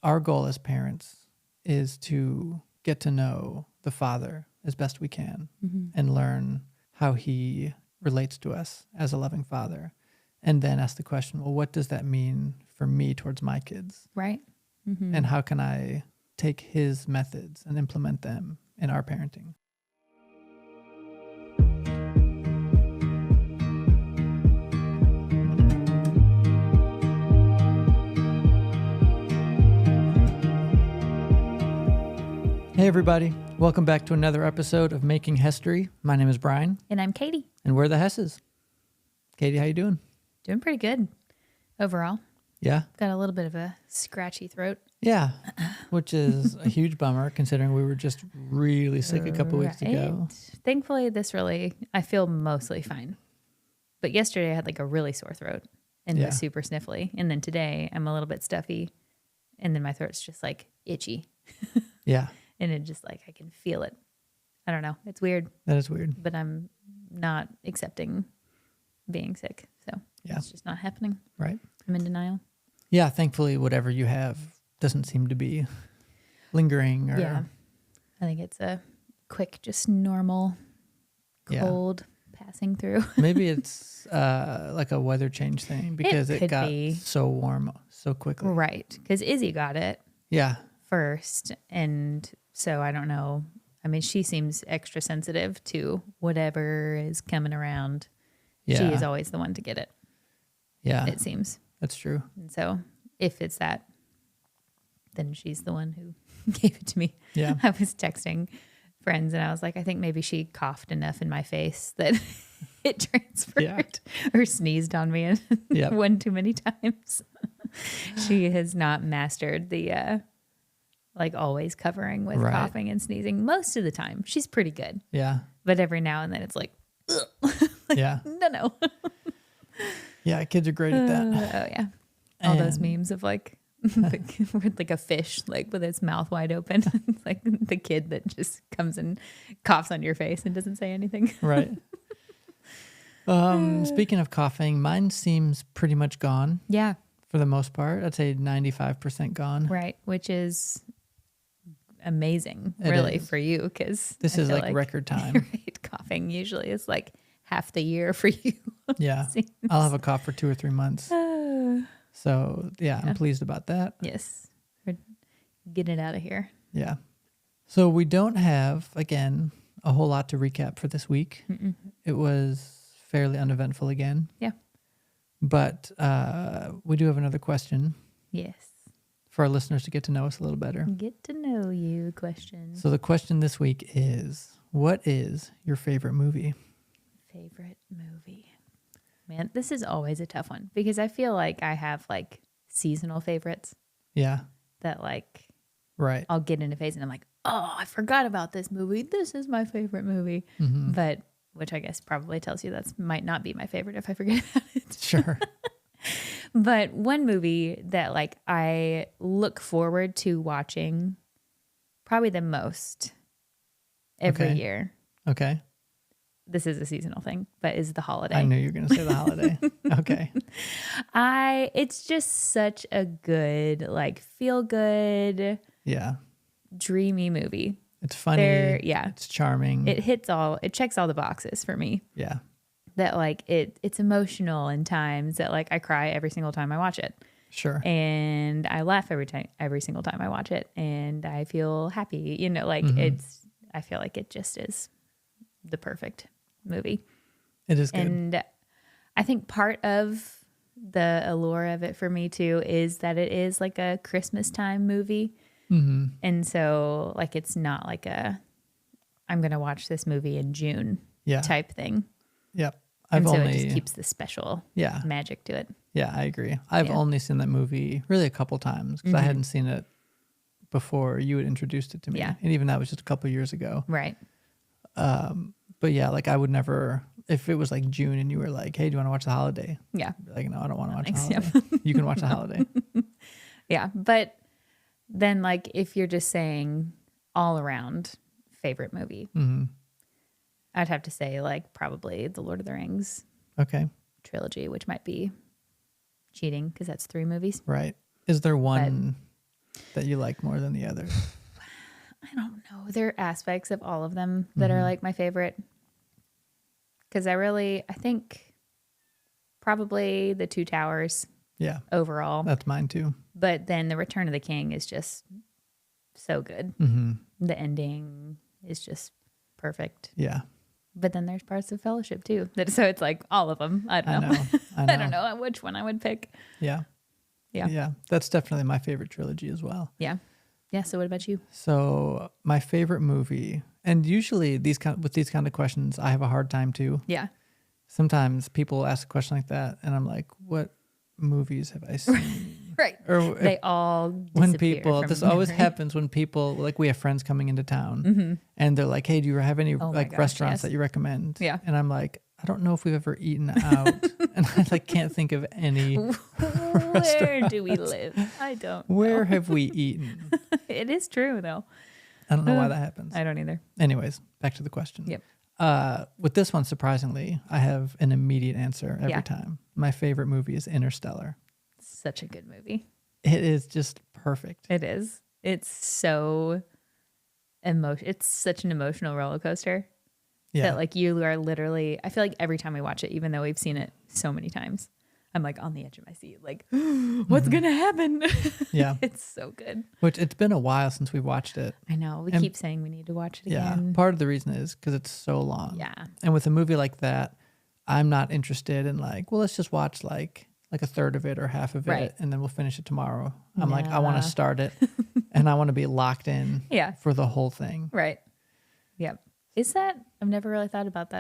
our goal as parents is to get to know the Father as best we can and learn how he relates to us as a loving Father. And then ask the question, well, what does that mean for me towards my kids? Right. And how can I take his methods and implement them in our parenting? Hey everybody, welcome back to another episode of Making History. My name is Brian. And I'm Katie. And we're the Hesses. Katie, how you doing? Doing pretty good overall. Yeah? Got a little bit of a scratchy throat. Yeah, which is a huge bummer considering we were just really sick a couple weeks ago. Thankfully, I feel mostly fine. But yesterday I had like a really sore throat and was super sniffly. And then today I'm a little bit stuffy and then my throat's just like itchy. Yeah. And it just like, I can feel it. I don't know. It's weird. That is weird. But I'm not accepting being sick. So it's just not happening. Right. I'm in denial. Yeah, thankfully, whatever you have doesn't seem to be lingering. Or... Yeah. I think it's a quick, just normal cold passing through. Maybe it's like a weather change thing because it got so warm so quickly. Right. Because Izzy got it first. And so I don't know. I mean, she seems extra sensitive to whatever is coming around. Yeah. She is always the one to get it. Yeah. It seems. That's true. And so if it's that, then she's the one who gave it to me. Yeah. I was texting friends and I was like, I think maybe she coughed enough in my face that it transferred or sneezed on me one too many times. She has not mastered the like always covering with coughing and sneezing. Most of the time, she's pretty good. Yeah. But every now and then it's like, like no. Yeah, kids are great at that. Oh, yeah. All those memes of like, like a fish, like with its mouth wide open. Like the kid that just comes and coughs on your face and doesn't say anything. Right. Speaking of coughing, mine seems pretty much gone. Yeah. For the most part. I'd say 95% gone. Right. Which is amazing, really, for you. Because this is like record time. Right. Coughing usually is like half the year for you. Yeah. I'll have a cough for 2 or 3 months. So, I'm pleased about that. Yes. Get it out of here. Yeah. So we don't have, again, a whole lot to recap for this week. Mm-mm. It was fairly uneventful again. Yeah. But we do have another question. Yes. For our listeners to get to know us a little better. Get to know you question. So the question this week is, what is your favorite movie? Favorite movie. Man, this is always a tough one because I feel like I have like seasonal favorites. Yeah. That like, I'll get in a phase and I'm like, oh, I forgot about this movie. This is my favorite movie. Mm-hmm. But, which I guess probably tells you that might not be my favorite if I forget about it. Sure. But one movie that like I look forward to watching probably the most every year. Okay. This is a seasonal thing, but is The Holiday. I knew you were going to say The Holiday. Okay. It's just such a good, like, feel good, dreamy movie. It's funny. It's charming. It checks all the boxes for me. Yeah. That like it's emotional in times that like I cry every single time I watch it. Sure. And I laugh every single time I watch it, and I feel happy. You know, like I feel like it just is the perfect movie. It is good. And I think part of the allure of it for me too is that it is like a Christmas time movie. Mm-hmm. And so like it's not like I'm going to watch this movie in June type thing. Yep. It just keeps the special magic to it. Yeah, I agree. I've only seen that movie really a couple times because I hadn't seen it before you had introduced it to me. Yeah. And even that was just a couple years ago. Right. But yeah, like I would never, if it was like June and you were like, hey, do you want to watch The Holiday? Yeah. I'd be like, no, I don't want to watch The Holiday. You can watch The Holiday. Yeah. But then like if you're just saying all around favorite movie, I'd have to say like probably the Lord of the Rings trilogy, which might be cheating because that's 3 movies. Right. Is there one that you like more than the others? I don't know. There are aspects of all of them that are like my favorite. Because I think probably the Two Towers. Yeah. Overall. That's mine too. But then the Return of the King is just so good. The ending is just perfect. Yeah. But then there's parts of Fellowship too. So it's like all of them. I don't know. I don't know which one I would pick. Yeah. Yeah. That's definitely my favorite trilogy as well. Yeah. Yeah. So what about you? So my favorite movie, and usually with these kind of questions, I have a hard time too. Yeah. Sometimes people ask a question like that, and I'm like, what movies have I seen? Right. Or they all disappear this always happens when people, like, we have friends coming into town and they're like, hey, do you have any restaurants that you recommend? Yeah. And I'm like, I don't know if we've ever eaten out. And I can't think of any. Where do we live? I don't know. Where have we eaten? It is true though. I don't know why that happens. I don't either. Anyways, back to the question. Yep. With this one, surprisingly, I have an immediate answer every time. My favorite movie is Interstellar. Such a good movie. It is just perfect. It is. It's so it's such an emotional roller coaster. Yeah. That like you are literally, I feel like every time we watch it, even though we've seen it so many times, I'm like on the edge of my seat, like, what's going to happen? Yeah. It's so good. Which it's been a while since we watched it. I know. We keep saying we need to watch it again. Yeah. Part of the reason is because it's so long. Yeah. And with a movie like that, I'm not interested in like, well, let's just watch like a third of it or half of it and then we'll finish it tomorrow. I'm like, I want to start it and I want to be locked in for the whole thing. Right. Yep. Is that, I've never really thought about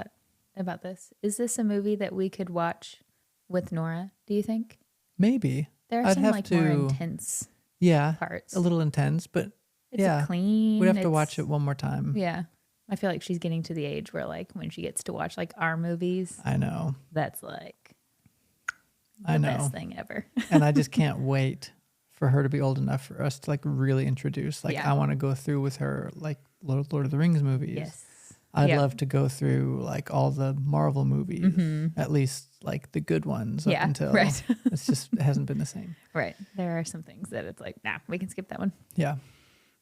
this. Is this a movie that we could watch with Nora, do you think? Maybe. There are some like more intense parts. A little intense, but it's clean. We'd have to watch it one more time. Yeah. I feel like she's getting to the age where like when she gets to watch like our movies. I know. That's like the best thing ever. And I just can't wait for her to be old enough for us to like really introduce. Like I want to go through with her like Lord of the Rings movies. Yes. I'd love to go through like all the Marvel movies, at least like the good ones up until it hasn't been the same. Right. There are some things that it's like, nah, we can skip that one. Yeah.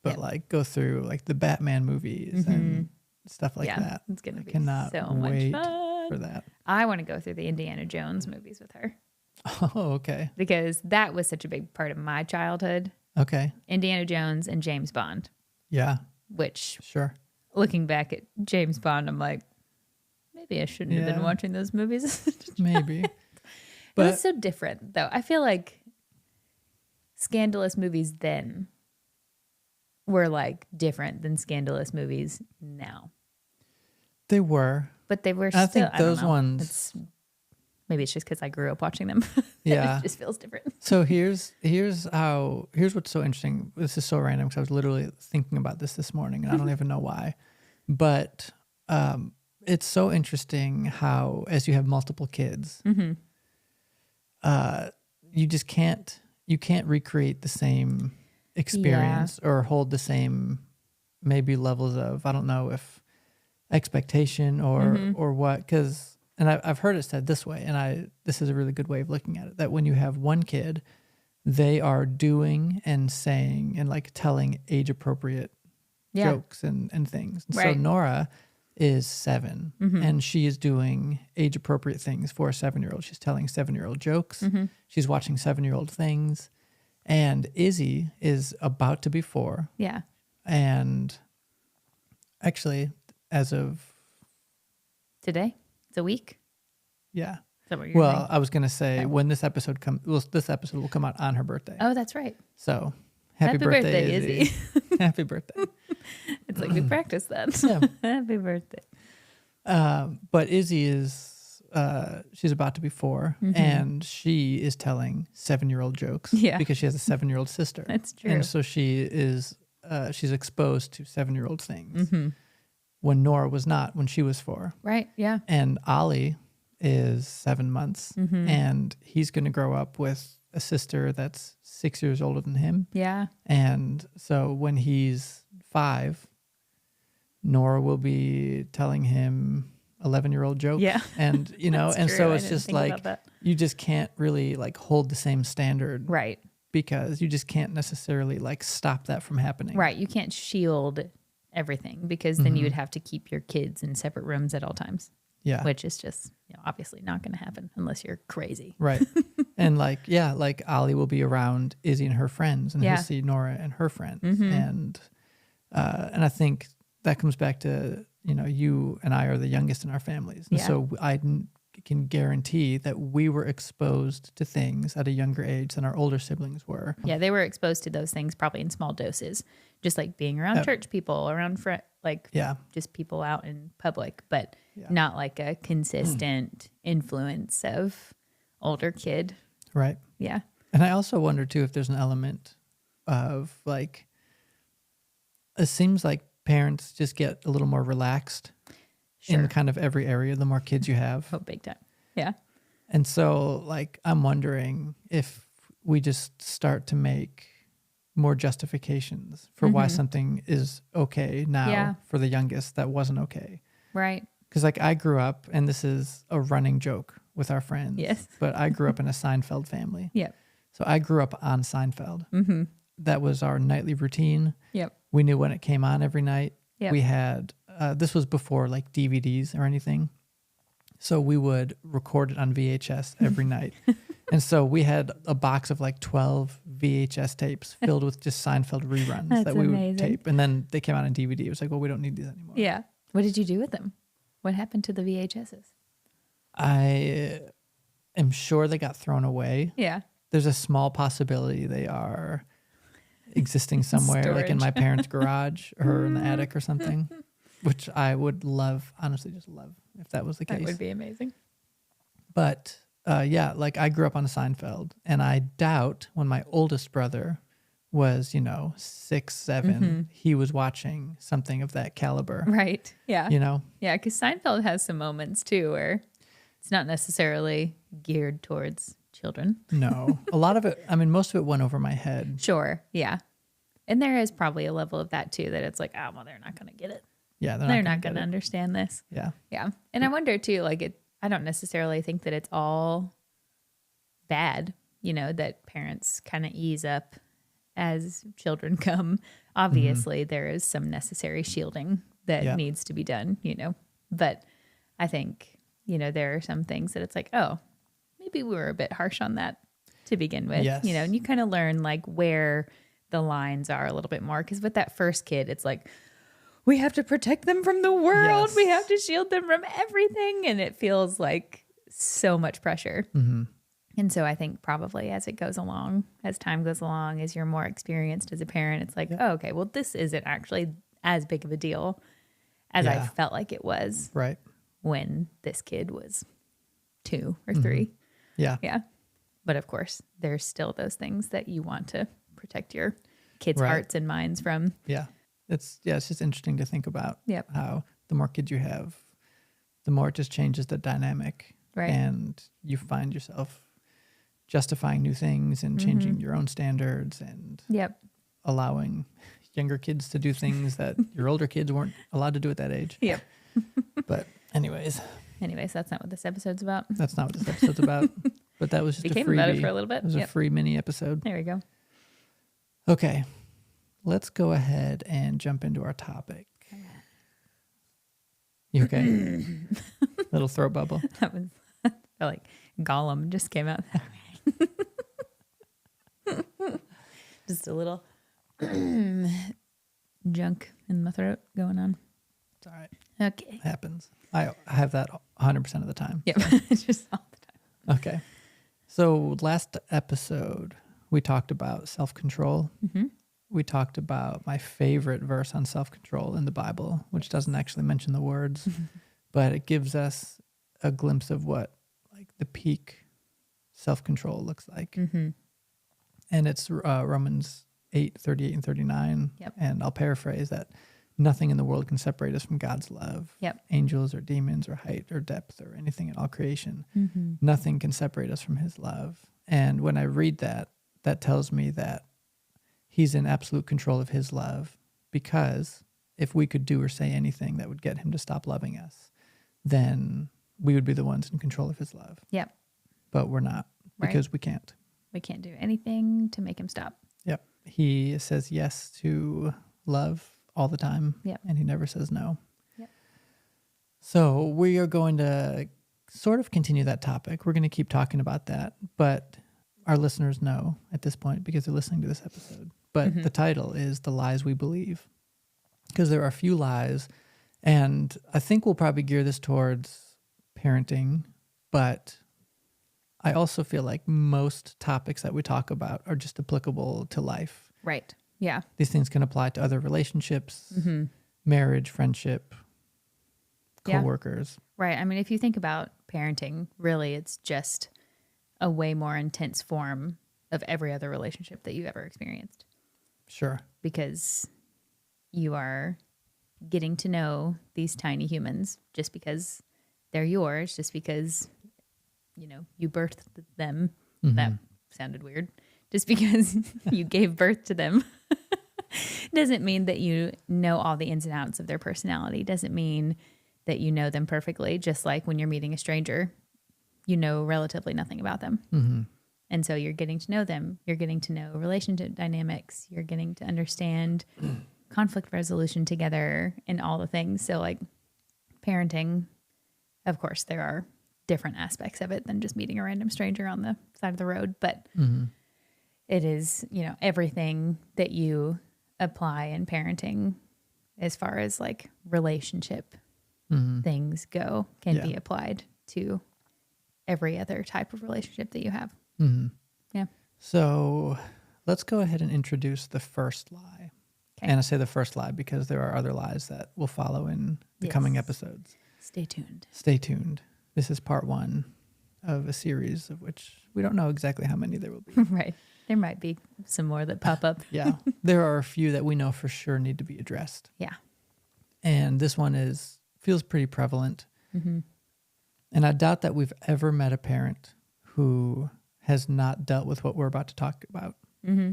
But like go through like the Batman movies and stuff like that. It's going to be so much fun for that. I want to go through the Indiana Jones movies with her. Oh, okay. Because that was such a big part of my childhood. Okay. Indiana Jones and James Bond. Yeah. Which looking back at James Bond, I'm like, maybe I shouldn't have been watching those movies. Maybe. But it was so different, though. I feel like scandalous movies then were like different than scandalous movies now. They were. But they were still, I think those ones... Maybe it's just because I grew up watching them. Yeah. It just feels different. So here's what's so interesting. This is so random because I was literally thinking about this morning and I don't even know why. But it's so interesting how as you have multiple kids, you just can't recreate the same experience or hold the same maybe levels of, I don't know if expectation or what, because... And I've heard it said this way, and this is a really good way of looking at it, that when you have one kid, they are doing and saying and like telling age-appropriate jokes and things. And so Nora is 7, and she is doing age-appropriate things for a 7-year-old. She's telling 7-year-old jokes. She's watching 7-year-old things. And Izzy is about to be 4. Yeah. And actually, as of... Today? A week? Yeah. Well, saying? I was going to say when this episode this episode will come out on her birthday. Oh, that's right. So happy birthday, Izzy. Happy birthday. It's like we practiced that. Yeah. Happy birthday. But Izzy is, she's about to be 4 and she is telling 7-year-old jokes because she has a 7-year-old sister. That's true. And so she is, she's exposed to 7-year-old things. When Nora was not, when she was 4. Right, yeah. And Ollie is 7 months, and he's going to grow up with a sister that's 6 years older than him. Yeah. And so when he's 5, Nora will be telling him 11-year-old jokes. Yeah. And, and true. so it's just like, you just can't really like hold the same standard. Right. because you just can't necessarily like stop that from happening. Right. You can't shield everything because then you would have to keep your kids in separate rooms at all times. Yeah. Which is just, obviously not going to happen unless you're crazy. Right. And like Ollie will be around Izzy and her friends, and he'll see Nora and her friends. And I think that comes back to, you and I are the youngest in our families. And so I can guarantee that we were exposed to things at a younger age than our older siblings were. Yeah, they were exposed to those things probably in small doses, just like being around church people, around just people out in public, but not like a consistent influence of older kid. Right. Yeah. And I also wonder too if there's an element of like, it seems like parents just get a little more relaxed in kind of every area the more kids you have. Oh, big time. Yeah. And so like I'm wondering if we just start to make more justifications for why something is okay now for the youngest that wasn't okay. Right. Because like I grew up, and this is a running joke with our friends. Yes. But I grew up in a Seinfeld family. Yep. So I grew up on Seinfeld. That was our nightly routine. Yep. We knew when it came on every night. Yep. We had, this was before like DVDs or anything. So we would record it on VHS every night. And so we had a box of like 12 VHS tapes filled with just Seinfeld reruns that we would tape. And then they came out on DVD. It was like, well, we don't need these anymore. Yeah. What did you do with them? What happened to the VHSs? I am sure they got thrown away. Yeah. There's a small possibility they are existing somewhere, like in my parents' garage or in the attic or something, which I would love, honestly, just love if that was the case. That would be amazing. But like I grew up on a Seinfeld, and I doubt when my oldest brother was, 6, 7, he was watching something of that caliber. Right. Yeah. Yeah, because Seinfeld has some moments too where it's not necessarily geared towards children. No. A lot of it, most of it went over my head. Sure. Yeah. And there is probably a level of that too, that it's like, oh, well, they're not going to get it. Yeah. They're not going to understand this. Yeah. Yeah. And I wonder too, I don't necessarily think that it's all bad, that parents kind of ease up as children come. Obviously, there is some necessary shielding that needs to be done, but I think, there are some things that it's like, oh, maybe we were a bit harsh on that to begin with, and you kind of learn like where the lines are a little bit more. Because with that first kid, it's like, we have to protect them from the world. Yes. We have to shield them from everything. And it feels like so much pressure. And so I think probably as it goes along, as time goes along, as you're more experienced as a parent, it's like, oh, okay, well, this isn't actually as big of a deal as I felt like it was when this kid was 2 or 3. Yeah. Yeah. But of course, there's still those things that you want to protect your kids' hearts and minds from. Yeah. It's just interesting to think about how the more kids you have, the more it just changes the dynamic. Right. And you find yourself justifying new things and changing your own standards and allowing younger kids to do things that your older kids weren't allowed to do at that age. Yep. But anyways, that's not what this episode's about. That's not what this episode's about. But that was just a freebie. About it for a little bit. It was a free mini episode. There we go. Okay. Let's go ahead and jump into our topic. You okay? Little throat bubble. That was like Gollum just came out that way. Just a little junk in my throat going on. It's all right. Okay. It happens. I have that 100% of the time. Yep. It's just all the time. Okay. So last episode, we talked about self-control. We talked about my favorite verse on self-control in the Bible, which doesn't actually mention the words, but it gives us a glimpse of what like the peak self-control looks like. And it's Romans 8:38 and 39. And I'll paraphrase that. Nothing in the world can separate us from God's love. Angels or demons or height or depth or anything in all creation. Nothing can separate us from his love. And when I read that, that tells me that he's in absolute control of his love, because if we could do or say anything that would get him to stop loving us, then we would be the ones in control of his love. But we're not, because we can't. I can't do anything to make him stop. Yep. He says yes to love all the time. Yep. And he never says no. Yep. So we are going to sort of continue that topic. We're going to keep talking about that, but our listeners know at this point because they're listening to this episode. But the title is The Lies We Believe, because there are a few lies, and I think we'll probably gear this towards parenting, but I also feel like most topics that we talk about are just applicable to life. Right. Yeah. These things can apply to other relationships, marriage, friendship, coworkers. Yeah. Right. I mean, if you think about parenting, really, it's just a way more intense form of every other relationship that you've ever experienced. Sure. Because you are getting to know these tiny humans just because they're yours, just because, you birthed them. That sounded weird. Just because you gave birth to them doesn't mean that you know all the ins and outs of their personality. Doesn't mean that you know them perfectly. Just like when you're meeting a stranger, you know relatively nothing about them. Mm-hmm. And so you're getting to know them. You're getting to know relationship dynamics. You're getting to understand conflict resolution together and all the things. So like parenting, of course, there are different aspects of it than just meeting a random stranger on the side of the road. But it is, everything that you apply in parenting as far as like relationship things go can be applied to every other type of relationship that you have. Mm-hmm. Yeah. So let's go ahead and introduce the first lie. Okay. And I say the first lie because there are other lies that will follow in the coming episodes. Stay tuned. Stay tuned. This is part 1 of a series of which we don't know exactly how many there will be. Right. There might be some more that pop up. Yeah. There are a few that we know for sure need to be addressed. Yeah. And this one feels pretty prevalent. Mm-hmm. And I doubt that we've ever met a parent who has not dealt with what we're about to talk about. Mm-hmm.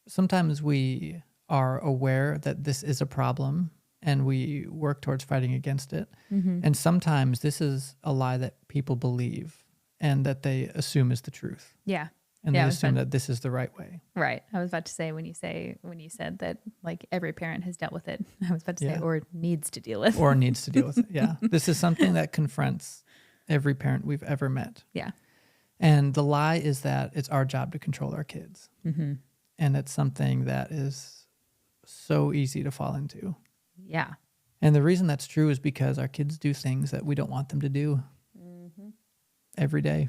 Sometimes we are aware that this is a problem and we work towards fighting against it. Mm-hmm. And sometimes this is a lie that people believe and that they assume is the truth. Yeah. And they assume that this is the right way. Right. I was about to say when you said that like every parent has dealt with it, I was about to say or needs to deal with. Or needs to deal with it. Yeah. This is something that confronts every parent we've ever met. Yeah. And the lie is that it's our job to control our kids. Mm-hmm. And it's something that is so easy to fall into. Yeah. And the reason that's true is because our kids do things that we don't want them to do every day.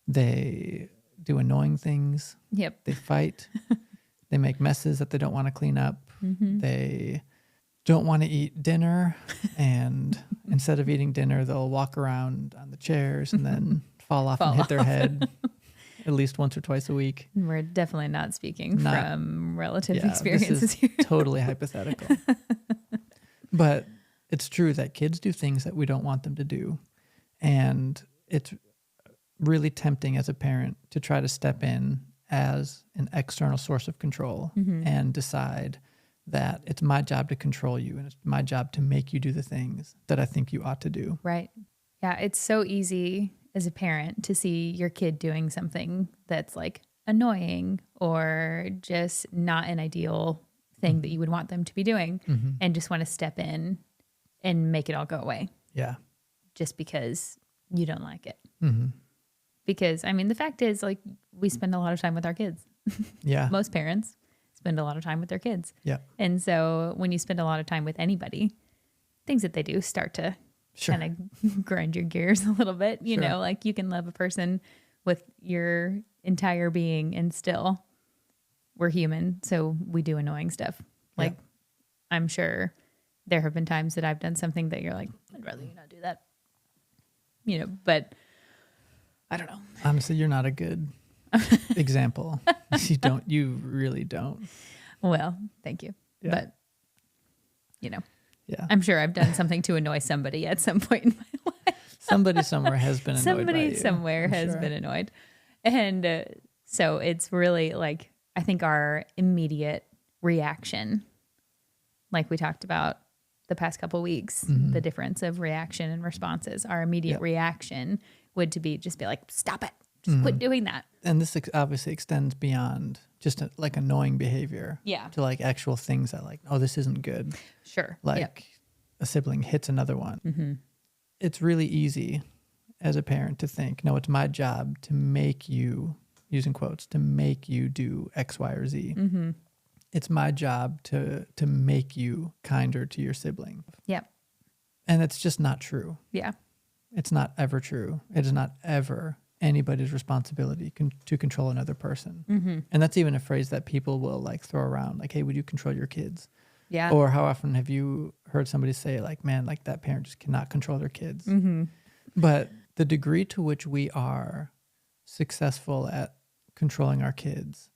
They do annoying things. Yep. They fight. They make messes that they don't want to clean up. Mm-hmm. They don't want to eat dinner. And instead of eating dinner, they'll walk around on the chairs and then fall off and hit their head at least once or twice a week. We're definitely not speaking from relative experiences this is here. Totally hypothetical. But it's true that kids do things that we don't want them to do. And it's really tempting as a parent to try to step in as an external source of control and decide that it's my job to control you and it's my job to make you do the things that I think you ought to do. Right. Yeah, it's so easy as a parent to see your kid doing something that's like annoying or just not an ideal thing that you would want them to be doing and just want to step in and make it all go away. Yeah. Just because you don't like it. Mm-hmm. Because, I mean, the fact is, like, we spend a lot of time with our kids. Yeah. Most parents spend a lot of time with their kids. Yeah. And so when you spend a lot of time with anybody, things that they do start to kind of grind your gears a little bit. You know, like you can love a person with your entire being and still we're human. So we do annoying stuff. Like, I'm sure there have been times that I've done something that you're like, I'd rather you not do that. You know, but I don't know. Honestly, you're not a good example. You really don't. Well, thank you. Yeah. But, you know, I'm sure I've done something to annoy somebody at some point in my life. Somebody somewhere has been annoyed Somebody by you, somewhere has been annoyed. And so it's really like, I think our immediate reaction, like we talked about the past couple of weeks, the difference of reaction and responses, our immediate reaction would to be just be like, stop it. Just quit doing that. And this obviously extends beyond just like annoying behavior. Yeah. To like actual things that like, oh, this isn't good. Sure. Like a sibling hits another one. Mm-hmm. It's really easy as a parent to think, no, it's my job to make you, using quotes, to make you do X, Y, or Z. Mm-hmm. It's my job to make you kinder to your sibling. Yep. And it's just not true. Yeah. It's not ever true. It is not ever anybody's responsibility to control another person. Mm-hmm. And that's even a phrase that people will like throw around, like, hey, would you control your kids? Yeah. Or how often have you heard somebody say like, man, like that parent just cannot control their kids. Mm-hmm. But the degree to which we are successful at controlling our kids,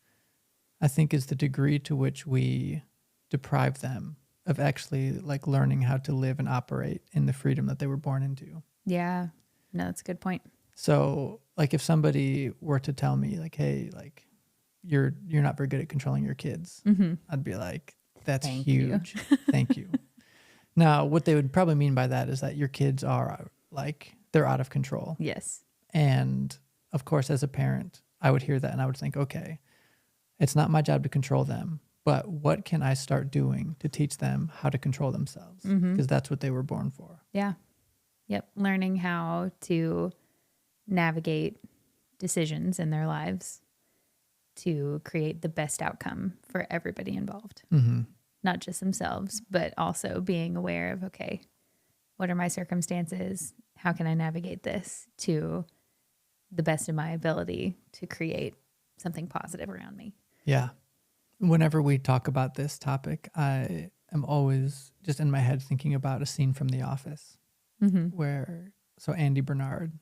I think, is the degree to which we deprive them of actually like learning how to live and operate in the freedom that they were born into. Yeah. No, that's a good point. So like if somebody were to tell me like, hey, like you're not very good at controlling your kids, mm-hmm. I'd be like, that's Thank huge. Thank you. Now, what they would probably mean by that is that your kids are like, they're out of control. Yes. And of course, as a parent, I would hear that and I would think, okay, it's not my job to control them, but what can I start doing to teach them how to control themselves? Because that's what they were born for. Yeah. Yep. Learning how to navigate decisions in their lives to create the best outcome for everybody involved. Mm-hmm. Not just themselves, but also being aware of, okay, what are my circumstances? How can I navigate this to the best of my ability to create something positive around me? Yeah. Whenever we talk about this topic, I am always just in my head thinking about a scene from The Office where, so Andy Bernard,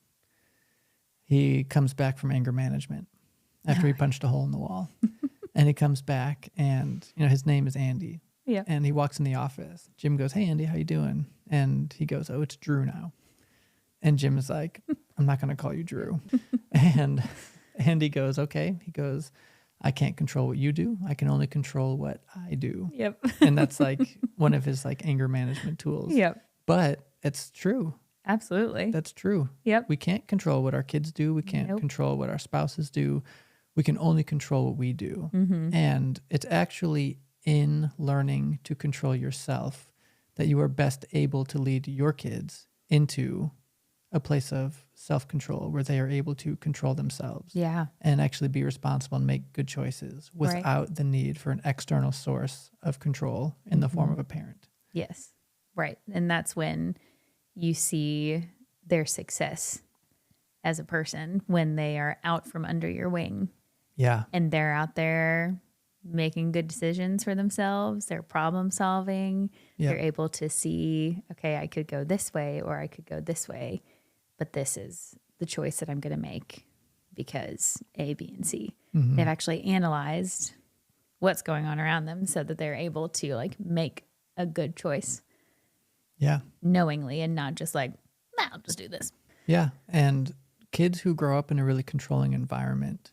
he comes back from anger management after he punched a hole in the wall. And he comes back and, you know, his name is Andy. Yeah. And he walks in the office. Jim goes, hey, Andy, how you doing? And he goes, oh, it's Drew now. And Jim is like, I'm not going to call you Drew. And Andy goes, okay. He goes, I can't control what you do. I can only control what I do. Yep. And that's like one of his like anger management tools. Yep. But it's true. Absolutely. That's true. Yep. We can't control what our kids do. We can't control what our spouses do. We can only control what we do. And it's actually in learning to control yourself that you are best able to lead your kids into a place of self-control where they are able to control themselves. Yeah. And actually be responsible and make good choices without the need for an external source of control in the form of a parent. Yes. Right. And that's when you see their success as a person, when they are out from under your wing. Yeah. And they're out there making good decisions for themselves. They're problem solving. They're able to see, okay, I could go this way or I could go this way, but this is the choice that I'm going to make because A, B, and C. They've actually analyzed what's going on around them so that they're able to like make a good choice. Yeah. Knowingly and not just like, nah, I'll just do this. Yeah. And kids who grow up in a really controlling environment,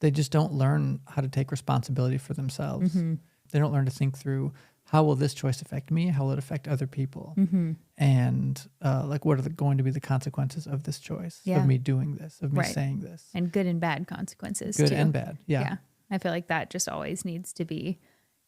they just don't learn how to take responsibility for themselves. They don't learn to think through, how will this choice affect me? How will it affect other people? And like, what are going to be the consequences of this choice, of me doing this, of me saying this? And good and bad consequences Good too. and bad, yeah. I feel like that just always needs to be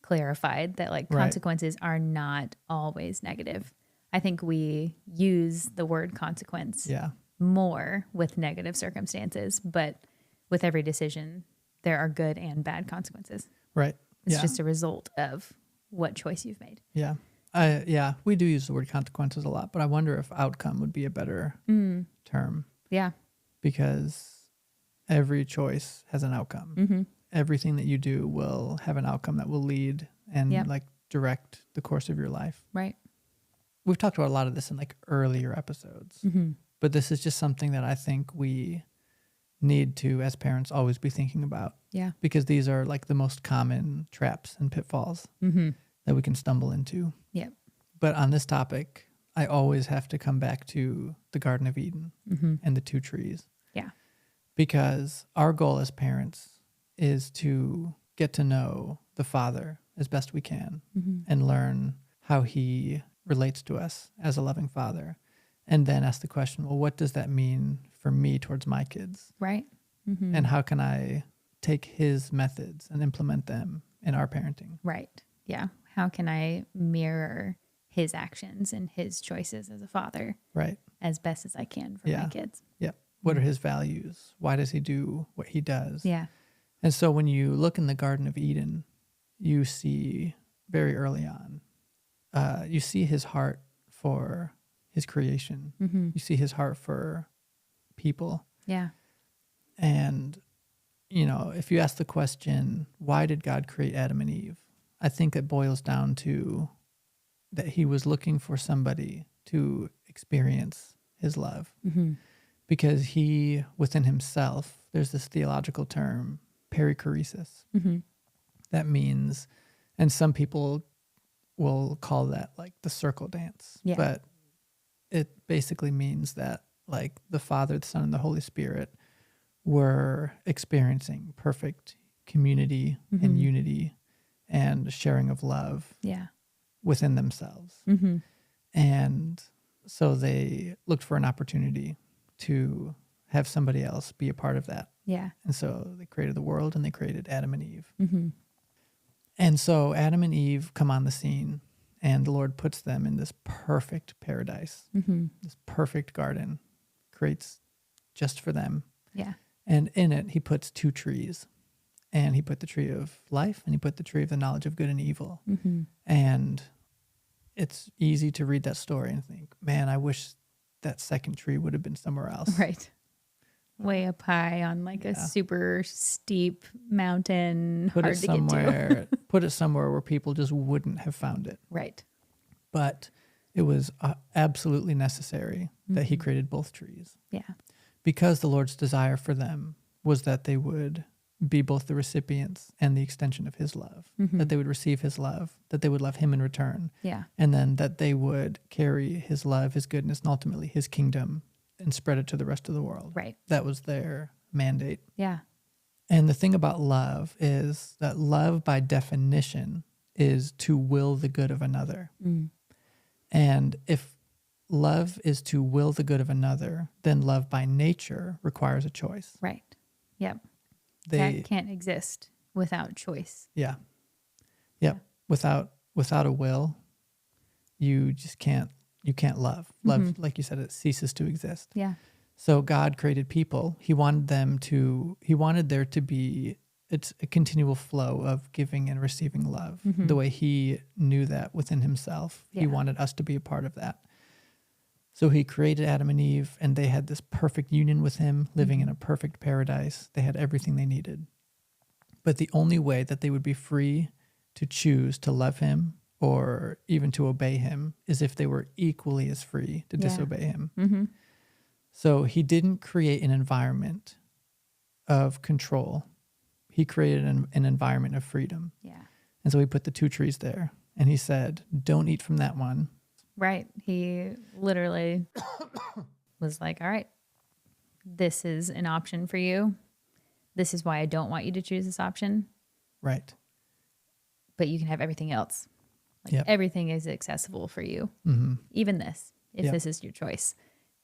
clarified, that like consequences are not always negative. I think we use the word consequence more with negative circumstances, but with every decision, there are good and bad consequences. Right. It's just a result of what choice you've made. Yeah. We do use the word consequences a lot, but I wonder if outcome would be a better term. Yeah. Because every choice has an outcome. Everything that you do will have an outcome that will lead and like direct the course of your life. Right. We've talked about a lot of this in like earlier episodes, but this is just something that I think we need to, as parents, always be thinking about. Yeah. Because these are like the most common traps and pitfalls that we can stumble into. Yep. But on this topic, I always have to come back to the Garden of Eden and the two trees. Yeah. Because our goal as parents is to get to know the Father as best we can and learn how he relates to us as a loving father. And then ask the question, well, what does that mean for me towards my kids? Right. And how can I take his methods and implement them in our parenting? Right. Yeah. How can I mirror his actions and his choices as a father? Right. As best as I can for my kids. Yeah. What are his values? Why does he do what he does? Yeah. And so when you look in the Garden of Eden, you see very early on, you see his heart for his creation. You see his heart for people. Yeah. And, if you ask the question, why did God create Adam and Eve? I think it boils down to that he was looking for somebody to experience his love. Because he, within himself, there's this theological term, perichoresis. That means, and some people will call that like the circle dance. Yeah. But it basically means that like the Father, the Son, and the Holy Spirit were experiencing perfect community and unity and sharing of love within themselves. And so they looked for an opportunity to have somebody else be a part of that. Yeah. And so they created the world and they created Adam and Eve. And so Adam and Eve come on the scene and the Lord puts them in this perfect paradise, this perfect garden, creates just for them. Yeah. And in it, he puts two trees. And he put the tree of life and he put the tree of the knowledge of good and evil. And it's easy to read that story and think, man, I wish that second tree would have been somewhere else. Right. Way up high on like a super steep mountain, hard to get to. Put it somewhere where people just wouldn't have found it. Right. But it was absolutely necessary that he created both trees. Yeah. Because the Lord's desire for them was that they would be both the recipients and the extension of his love, that they would receive his love, that they would love him in return. Yeah. And then that they would carry his love, his goodness, and ultimately his kingdom and spread it to the rest of the world. Right. That was their mandate. Yeah. And the thing about love is that love by definition is to will the good of another. And if love is to will the good of another, then love by nature requires a choice. Right. Yep. That can't exist without choice. Yeah. Yep. Without a will, you just can't love. Love, like you said, it ceases to exist. Yeah. So God created people. He wanted there to be it's a continual flow of giving and receiving love. The way he knew that within himself. Yeah. He wanted us to be a part of that. So he created Adam and Eve, and they had this perfect union with him, living in a perfect paradise. They had everything they needed. But the only way that they would be free to choose to love him or even to obey him is if they were equally as free to disobey him. So he didn't create an environment of control. He created an environment of freedom. Yeah. And so he put the two trees there, and he said, don't eat from that one. Right. He literally was like, all right, this is an option for you. This is why I don't want you to choose this option. Right. But you can have everything else. Like everything is accessible for you. Even this, if this is your choice.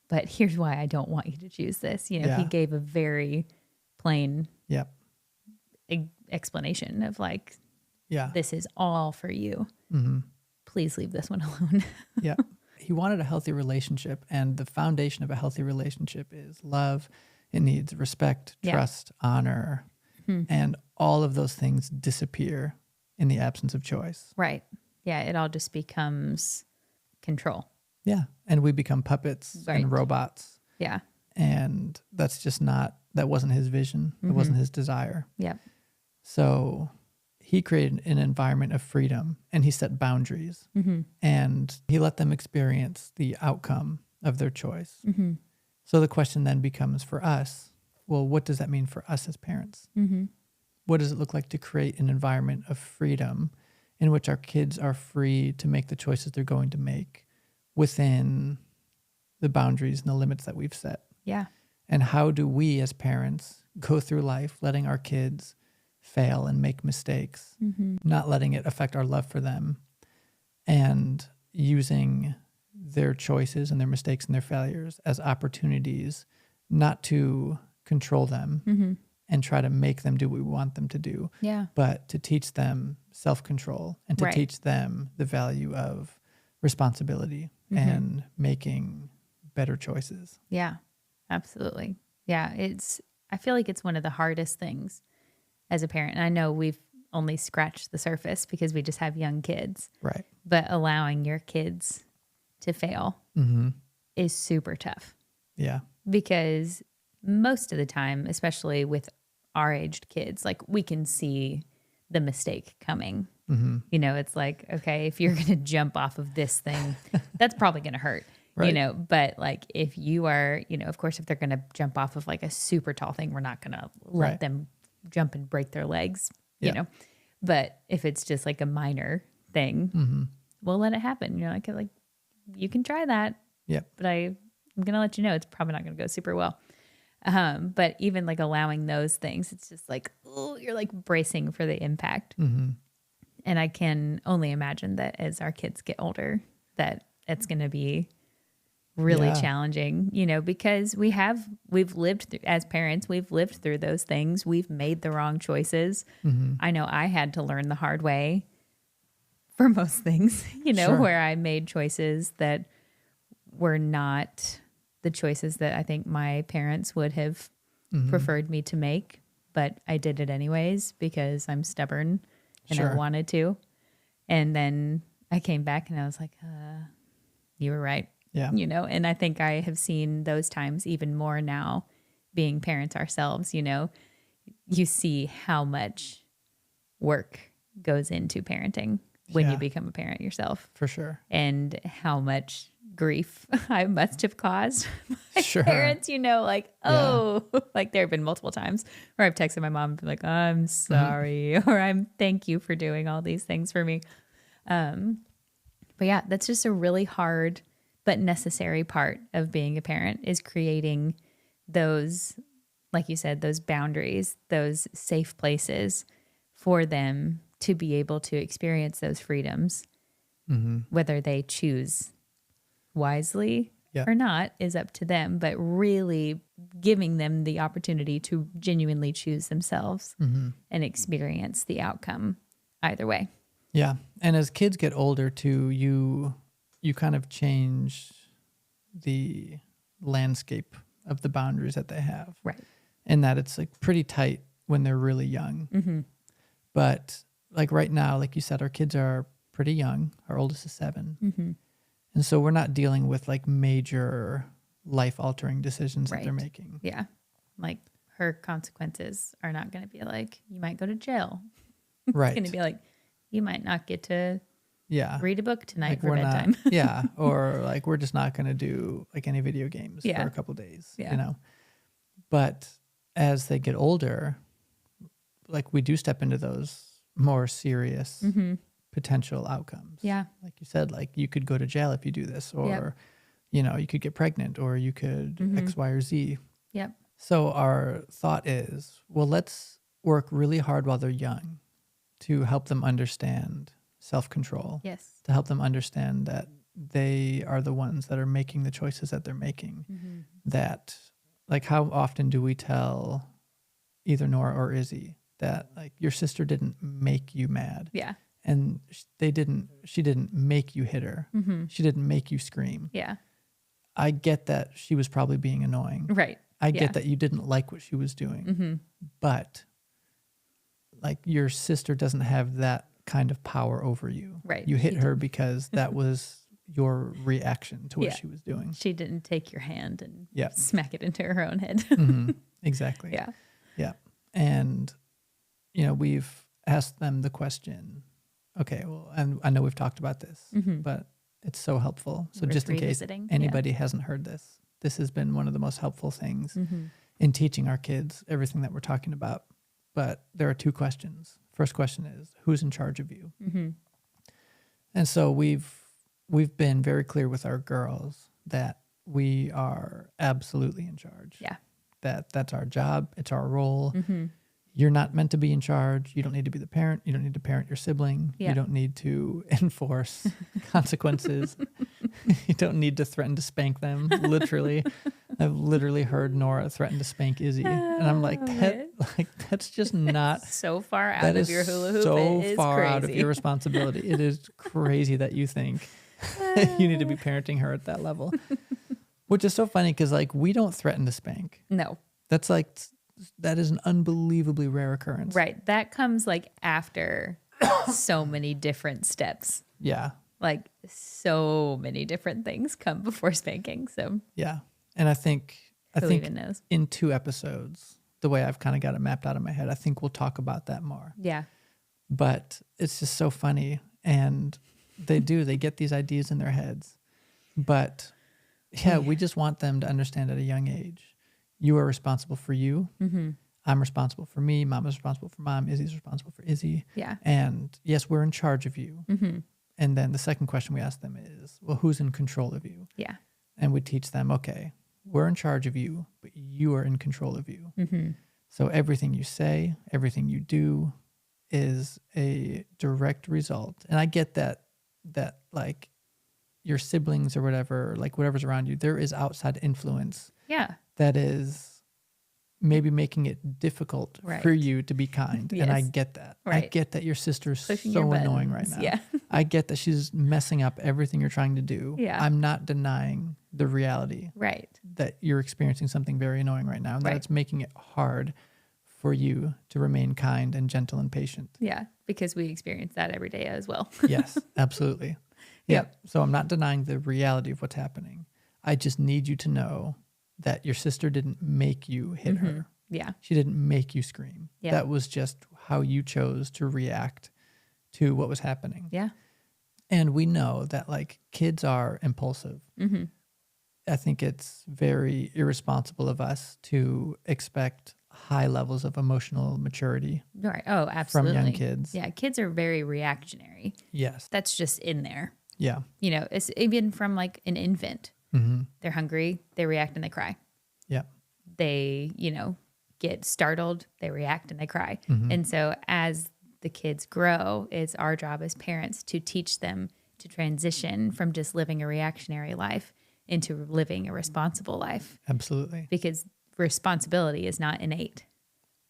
But here's why I don't want you to choose this. He gave a very plain explanation of like, this is all for you. Please leave this one alone. Yeah. He wanted a healthy relationship, and the foundation of a healthy relationship is love. It needs respect, trust, honor, and all of those things disappear in the absence of choice. Right. Yeah. It all just becomes control. Yeah. And we become puppets and robots. Yeah. And that's just that wasn't his vision. It wasn't his desire. Yeah. So he created an environment of freedom, and he set boundaries, and he let them experience the outcome of their choice. So the question then becomes for us, well, what does that mean for us as parents? What does it look like to create an environment of freedom in which our kids are free to make the choices they're going to make within the boundaries and the limits that we've set? Yeah. And how do we as parents go through life letting our kids fail and make mistakes, not letting it affect our love for them, and using their choices and their mistakes and their failures as opportunities not to control them and try to make them do what we want them to do. Yeah. But to teach them self-control and to teach them the value of responsibility and making better choices. Yeah, absolutely. Yeah. I feel like it's one of the hardest things as a parent. And I know we've only scratched the surface because we just have young kids. Right. But allowing your kids to fail is super tough. Yeah. Because most of the time, especially with our aged kids, like we can see the mistake coming. You know, it's like, okay, if you're going to jump off of this thing, that's probably going to hurt, you know, but like if you are, you know, of course, if they're going to jump off of like a super tall thing, we're not going to let them jump and break their legs, you know, but if it's just like a minor thing, we'll let it happen. You're like, you can try that. Yep. But I'm going to let you know, it's probably not going to go super well. But even like allowing those things, it's just like, oh, you're like bracing for the impact. And I can only imagine that as our kids get older, that it's going to be really challenging, you know, because we've lived through, as parents, we've lived through those things. We've made the wrong choices. I know I had to learn the hard way for most things, you know, where I made choices that were not the choices that I think my parents would have preferred me to make, but I did it anyways because I'm stubborn and I wanted to. And then I came back and I was like, you were right. Yeah. You know, and I think I have seen those times even more now being parents ourselves, you know, you see how much work goes into parenting when you become a parent yourself. For sure. And how much grief I must have caused my parents, you know, like, like there have been multiple times where I've texted my mom and been like, I'm sorry, or thank you for doing all these things for me. But yeah, that's just a really hard but necessary part of being a parent is creating those, like you said, those boundaries, those safe places for them to be able to experience those freedoms, whether they choose wisely or not is up to them, but really giving them the opportunity to genuinely choose themselves and experience the outcome either way. Yeah. And as kids get older too, you kind of change the landscape of the boundaries that they have. Right. And that it's like pretty tight when they're really young. But like right now, like you said, our kids are pretty young. Our oldest is 7. And so we're not dealing with like major life-altering decisions that they're making. Yeah. Like her consequences are not going to be like, you might go to jail. Right. It's going to be like, you might not get to read a book tonight like for bedtime. Or like we're just not going to do like any video games for a couple of days, you know. But as they get older, like we do step into those more serious potential outcomes. Yeah. Like you said, like you could go to jail if you do this, or, you know, you could get pregnant, or you could X, Y, or Z. Yep. So our thought is, well, let's work really hard while they're young to help them understand self-control. Yes. To help them understand that they are the ones that are making the choices that they're making. That, like, how often do we tell either Nora or Izzy that, like, your sister didn't make you mad? Yeah. And she didn't make you hit her. She didn't make you scream. Yeah. I get that she was probably being annoying. Right. I get that you didn't like what she was doing. But like your sister doesn't have that kind of power over you. Right. You hit her because that was your reaction to what she was doing. She didn't take your hand and smack it into her own head. Exactly. Yeah. Yeah. And, you know, we've asked them the question, okay, well, and I know we've talked about this, but it's so helpful. So just in case anybody hasn't heard this, this has been one of the most helpful things in teaching our kids everything that we're talking about. But there are 2 questions. First question is, who's in charge of you? And so we've been very clear with our girls that we are absolutely in charge. Yeah. That's our job. It's our role. You're not meant to be in charge. You don't need to be the parent. You don't need to parent your sibling. You don't need to enforce consequences. You don't need to threaten to spank them, literally. I've literally heard Nora threaten to spank Izzy, and I'm like, that's just not so far out of your hula hoop. So far out of your responsibility. It is crazy that you think you need to be parenting her at that level, which is so funny because like we don't threaten to spank. No, that's like that is an unbelievably rare occurrence. Right, that comes like after so many different steps. Yeah, like so many different things come before spanking. So yeah. And I think even knows? In 2 episodes, the way I've kind of got it mapped out in my head, I think we'll talk about that more. Yeah. But it's just so funny. And they get these ideas in their heads. But yeah, we just want them to understand at a young age, you are responsible for you. Mm-hmm. I'm responsible for me. Mom is responsible for mom. Izzy's responsible for Izzy. Yeah. And yes, we're in charge of you. Mm-hmm. And then the second question we ask them is, well, who's in control of you? Yeah. And we teach them, okay, we're in charge of you, but you are in control of you. Mm-hmm. So everything you say, everything you do is a direct result. And I get that like your siblings or whatever, like whatever's around you, there is outside influence. Yeah. That is maybe making it difficult for you to be kind. Yes. And I get that. Right. I get that your sister's pushing so annoying right now. Yeah. I get that she's messing up everything you're trying to do. Yeah. I'm not denying the reality. Right. That you're experiencing something very annoying right now. And that it's making it hard for you to remain kind and gentle and patient. Yeah. Because we experience that every day as well. Yes, absolutely. Yep. So I'm not denying the reality of what's happening. I just need you to know that your sister didn't make you hit her. Yeah. She didn't make you scream. Yeah. That was just how you chose to react to what was happening. Yeah. And we know that like kids are impulsive. Mm-hmm. I think it's very irresponsible of us to expect high levels of emotional maturity. Right. Oh, absolutely. From young kids. Yeah. Kids are very reactionary. Yes. That's just in there. Yeah. You know, it's even from like an infant. Mm-hmm. They're hungry, they react and they cry. Yeah. They, get startled, they react and they cry. Mm-hmm. And so as the kids grow, it's our job as parents to teach them to transition from just living a reactionary life into living a responsible life. Absolutely. Because responsibility is not innate.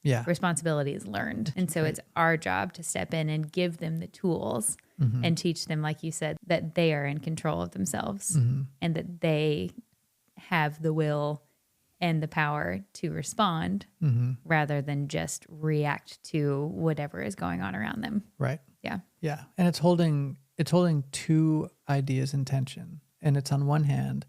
Yeah. Responsibility is learned. And so it's our job to step in and give them the tools and teach them, like you said, that they are in control of themselves and that they have the will and the power to respond rather than just react to whatever is going on around them. Right. Yeah. Yeah. And it's holding 2 ideas in tension. And it's on one hand,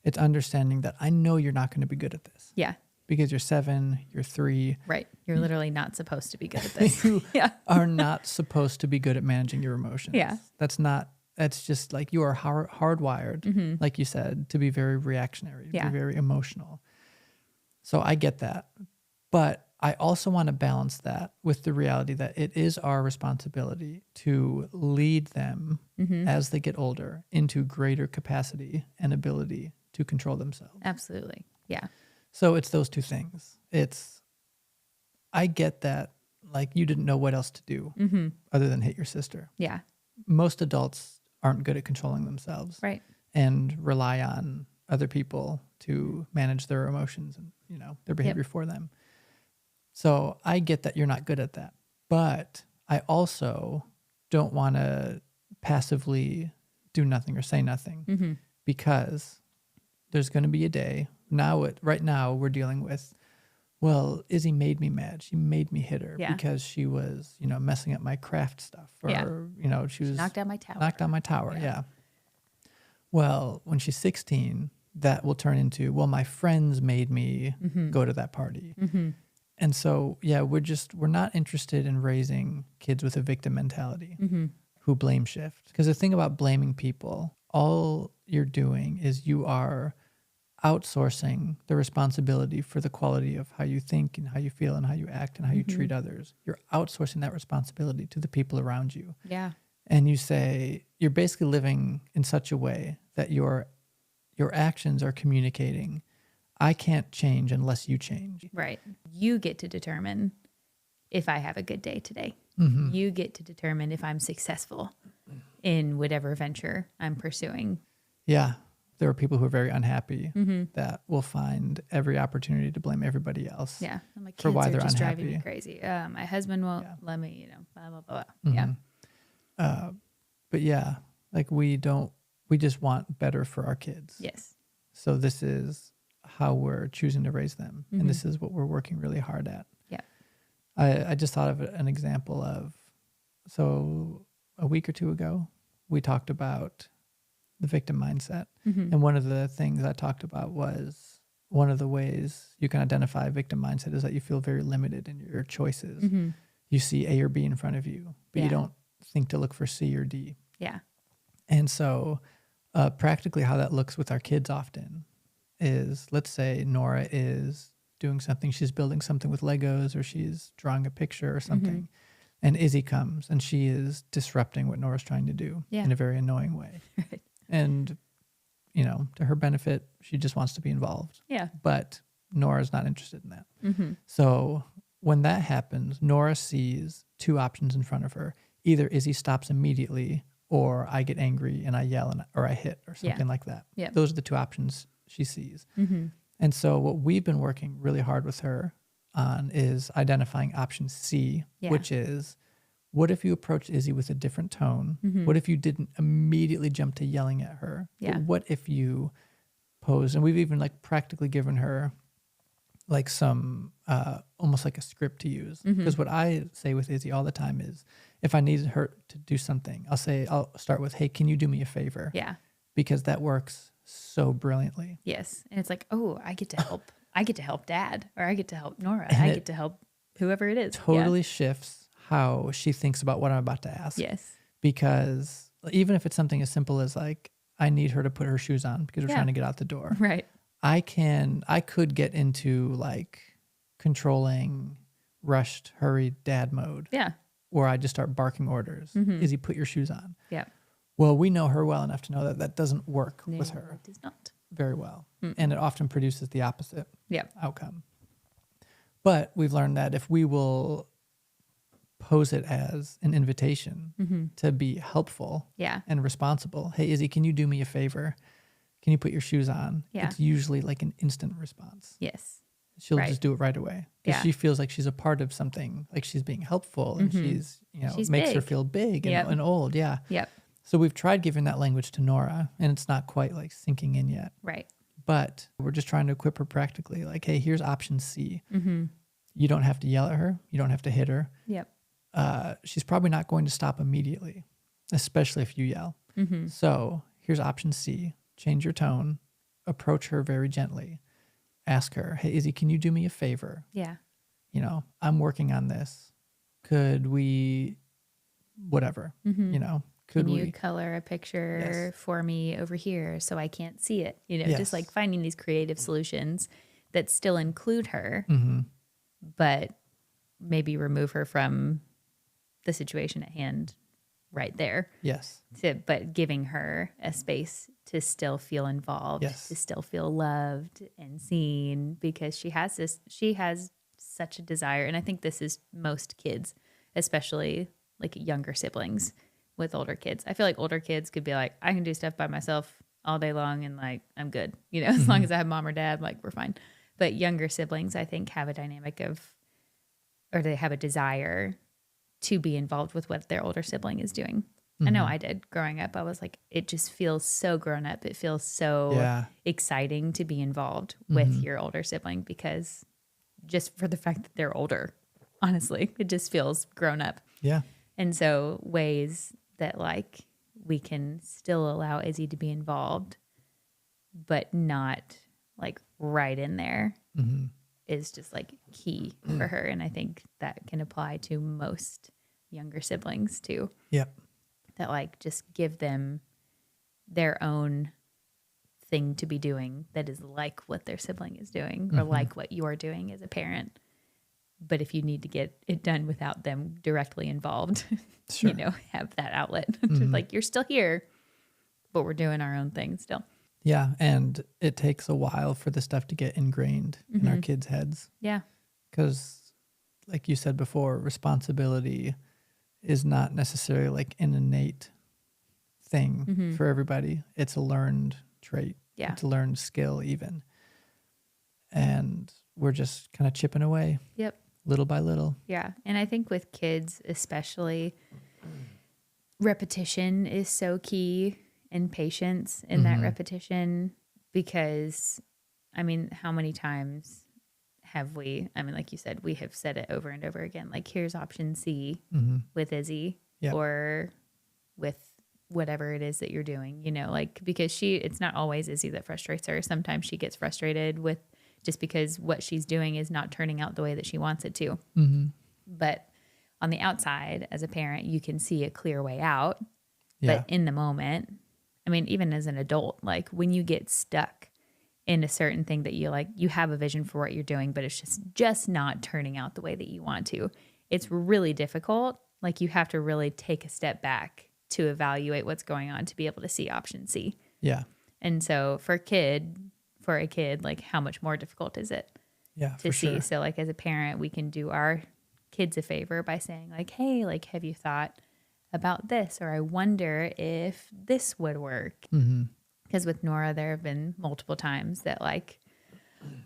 it's understanding that I know you're not going to be good at this. Yeah. Because you're 7, you're 3. Right. You're literally not supposed to be good at this. You are not supposed to be good at managing your emotions. Yeah. That's just like you are hardwired, like you said, to be very reactionary, to be very emotional. So I get that. But I also want to balance that with the reality that it is our responsibility to lead them as they get older into greater capacity and ability to control themselves. Absolutely. Yeah. So it's those 2 things. I get that, like, you didn't know what else to do other than hit your sister. Yeah. Most adults aren't good at controlling themselves. Right. And rely on other people to manage their emotions and, their behavior for them. So I get that you're not good at that. But I also don't want to passively do nothing or say nothing because there's going to be a day. Right now we're dealing with, well, Izzy made me mad. She made me hit her because she was, messing up my craft stuff or, she was knocked down my tower. Yeah. Well, when she's 16, that will turn into, well, my friends made me go to that party. And so, we're not interested in raising kids with a victim mentality who blame shift. Because the thing about blaming people, all you're doing is you are outsourcing the responsibility for the quality of how you think and how you feel and how you act and how you treat others. You're outsourcing that responsibility to the people around you. Yeah. And you say, you're basically living in such a way that your actions are communicating, I can't change unless you change. Right. You get to determine if I have a good day today. You get to determine if I'm successful in whatever venture I'm pursuing. Yeah. there are people who are very unhappy that will find every opportunity to blame everybody else. Yeah. My kids for why they're just unhappy. Driving me crazy. My husband won't let me, blah, blah, blah. Yeah. But yeah, like we just want better for our kids. Yes. So this is how we're choosing to raise them. And this is what we're working really hard at. Yeah. I just thought of an example of, so a week or two ago, we talked about the victim mindset. And one of the things I talked about was one of the ways you can identify victim mindset is that you feel very limited in your choices. You see A or B in front of you, but you don't think to look for C or D. Yeah. And so practically how that looks with our kids often is, let's say Nora is doing something, she's building something with Legos or she's drawing a picture or something. And Izzy comes and she is disrupting what Nora's trying to do in a very annoying way. Right. And, to her benefit, she just wants to be involved. Yeah. But Nora's not interested in that. So when that happens, Nora sees two options in front of her. Either Izzy stops immediately or I get angry and I yell or I hit or something like that. Yeah. Those are the two options she sees. And so what we've been working really hard with her on is identifying option C, which is, what if you approached Izzy with a different tone? What if you didn't immediately jump to yelling at her? Yeah. But what if you posed, and we've even like practically given her like some, almost like a script to use. Because what I say with Izzy all the time is, if I need her to do something, I'll start with, hey, can you do me a favor? Yeah. Because that works so brilliantly. Yes. And it's like, oh, I get to help. I get to help Dad, or I get to help Nora. And I get to help whoever it is. Totally shifts how she thinks about what I'm about to ask. Yes. Because even if it's something as simple as like, I need her to put her shoes on because we're trying to get out the door. Right. I could get into like controlling, rushed, hurried dad mode. Yeah. Where I just start barking orders. Izzy, put your shoes on. Yeah. Well, we know her well enough to know that that doesn't work with her. It does not. Very well. And it often produces the opposite outcome. But we've learned that if we will pose it as an invitation to be helpful and responsible. Hey, Izzy, can you do me a favor? Can you put your shoes on? Yeah. It's usually like an instant response. Yes. She'll just do it right away. Because she feels like she's a part of something, like she's being helpful and she's makes her feel big and old. Yeah. Yep. So we've tried giving that language to Nora and it's not quite like sinking in yet. Right. But we're just trying to equip her practically. Like, hey, here's option C. You don't have to yell at her. You don't have to hit her. Yep. She's probably not going to stop immediately, especially if you yell. So here's option C. Change your tone. Approach her very gently. Ask her, hey, Izzy, can you do me a favor? Yeah. I'm working on this. Could we, whatever, Can you color a picture for me over here so I can't see it? Just like finding these creative solutions that still include her, but maybe remove her from the situation at hand right there. Yes. But giving her a space to still feel involved, to still feel loved and seen, because she has such a desire. And I think this is most kids, especially like younger siblings with older kids. I feel like older kids could be like, I can do stuff by myself all day long and like, I'm good. As long as I have mom or dad, like we're fine. But younger siblings, I think, have a dynamic or they have a desire to be involved with what their older sibling is doing. I know I did growing up. I was like, it just feels so grown up. It feels so exciting to be involved with your older sibling, because just for the fact that they're older, honestly, it just feels grown up. Yeah. And so ways that like we can still allow Izzy to be involved, but not like right in there is just like key for her. And I think that can apply to most younger siblings too. Yep. That like just give them their own thing to be doing that is like what their sibling is doing or like what you're doing as a parent. But if you need to get it done without them directly involved, have that outlet. Like, you're still here, but we're doing our own thing still. Yeah. And it takes a while for the stuff to get ingrained in our kids' heads. Yeah. Because like you said before, responsibility is not necessarily like an innate thing for everybody. It's a learned trait. to learn skill even. And we're just kind of chipping away. Yep. Little by little. Yeah. And I think with kids especially, repetition is so key, and patience in that repetition, because, I mean, how many times have we, I mean, like you said, we have said it over and over again, like, here's option C with Izzy or with whatever it is that you're doing, you know, like, because it's not always Izzy that frustrates her. Sometimes she gets frustrated with just because what she's doing is not turning out the way that she wants it to. But on the outside, as a parent, you can see a clear way out. But in the moment, I mean, even as an adult, like, when you get stuck in a certain thing that you like, you have a vision for what you're doing, but it's just not turning out the way that you want to. It's really difficult. Like, you have to really take a step back to evaluate what's going on to be able to see option C. Yeah. And so for a kid, like, how much more difficult is it to see? Sure. So, like, as a parent, we can do our kids a favor by saying, like, hey, like, have you thought about this? Or I wonder if this would work. Because with Nora, there have been multiple times that, like,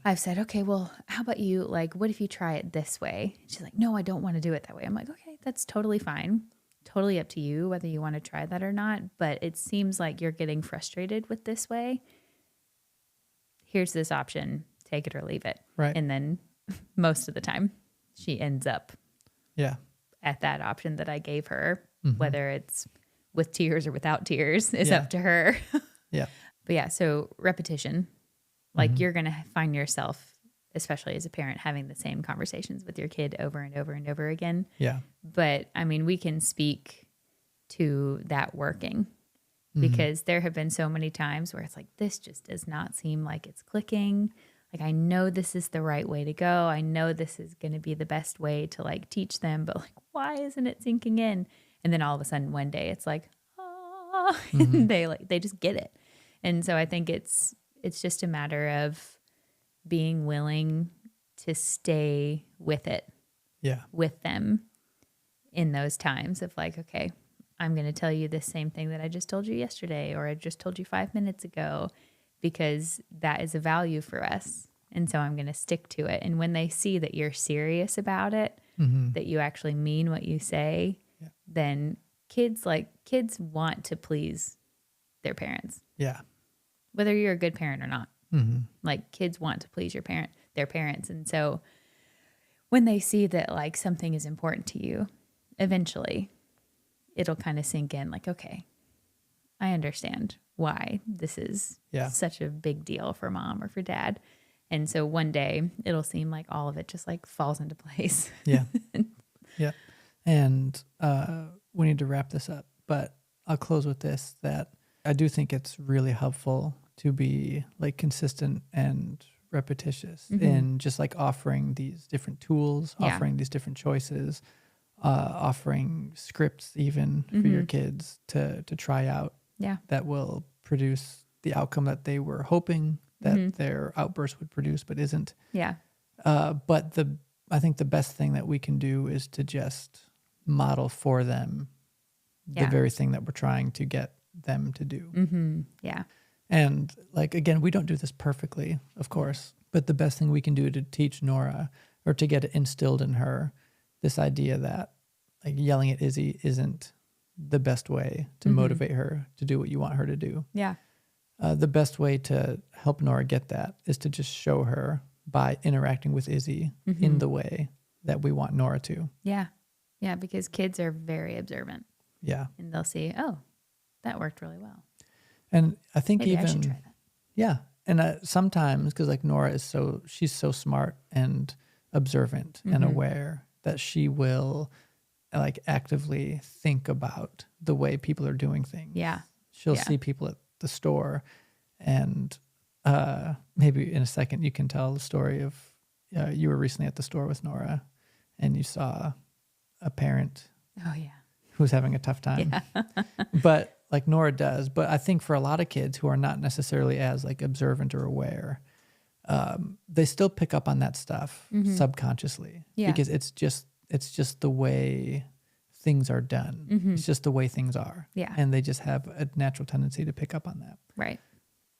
I've said, okay, well, how about you, like, what if you try it this way? She's like, no, I don't want to do it that way. I'm like, okay, that's totally fine. Totally up to you whether you want to try that or not. But it seems like you're getting frustrated with this way. Here's this option. Take it or leave it. Right. And then most of the time she ends up at that option that I gave her, whether it's with tears or without tears is up to her. Yeah. But yeah, so repetition, like, you're going to find yourself, especially as a parent, having the same conversations with your kid over and over and over again. Yeah. But I mean, we can speak to that working, because there have been so many times where it's like, this just does not seem like it's clicking. Like, I know this is the right way to go. I know this is going to be the best way to, like, teach them, but, like, why isn't it sinking in? And then all of a sudden one day it's like, and they just get it. And so I think it's just a matter of being willing to stay with it. Yeah. With them in those times of, like, okay, I'm going to tell you the same thing that I just told you yesterday, or I just told you 5 minutes ago, because that is a value for us. And so I'm going to stick to it. And when they see that you're serious about it, that you actually mean what you say, then kids want to please their parents. Yeah. Whether you're a good parent or not. Like, kids want to please their parents. And so when they see that, like, something is important to you, eventually it'll kind of sink in, like, okay, I understand why this is such a big deal for mom or for dad. And so one day it'll seem like all of it just, like, falls into place. Yeah. Yeah. And we need to wrap this up, but I'll close with this, that I do think it's really helpful to be, like, consistent and repetitious in just, like, offering these different tools, offering these different choices, offering scripts even for your kids to try out. Yeah. That will produce the outcome that they were hoping that their outburst would produce, but isn't. Yeah. But I think the best thing that we can do is to just model for them the very thing that we're trying to get them to do. Yeah. And, like, again, we don't do this perfectly, of course, but the best thing we can do to teach Nora, or to get it instilled in her, this idea that, like, yelling at Izzy isn't the best way to motivate her to do what you want her to do. Yeah. The best way to help Nora get that is to just show her by interacting with Izzy in the way that we want Nora to. Yeah. Yeah, because kids are very observant. Yeah. And they'll see, oh, that worked really well. And I think maybe I should try that. Yeah. And sometimes, because, like, Nora she's so smart and observant and aware that she will, like, actively think about the way people are doing things. Yeah. She'll see people at the store, and maybe in a second you can tell the story of you were recently at the store with Nora and you saw a parent who's having a tough time. Yeah. But, like, Nora does. But I think for a lot of kids who are not necessarily as, like, observant or aware, they still pick up on that stuff subconsciously because it's just the way things are done. It's just the way things are. Yeah. And they just have a natural tendency to pick up on that. Right.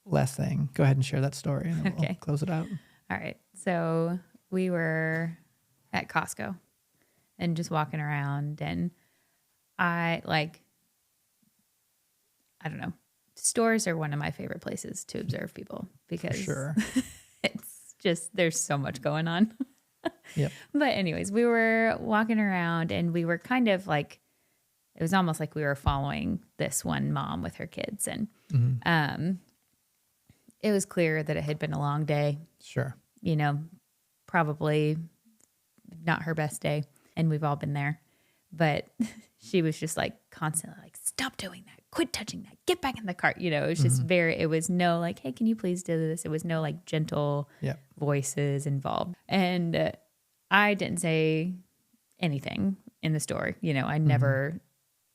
last thing. Go ahead and share that story and then we'll close it out. All right. So we were at Costco and just walking around, and I don't know. Stores are one of my favorite places to observe people because it's just, there's so much going on. Yep. But anyways, we were walking around and we were kind of like, it was almost like we were following this one mom with her kids. And it was clear that it had been a long day. Sure. You know, probably not her best day. And we've all been there. But she was just like constantly like, stop doing that. Quit touching that. Get back in the cart. You know, it was just it was no like, hey, can you please do this? It was no like gentle voices involved. And I didn't say anything in the store. You know, I never,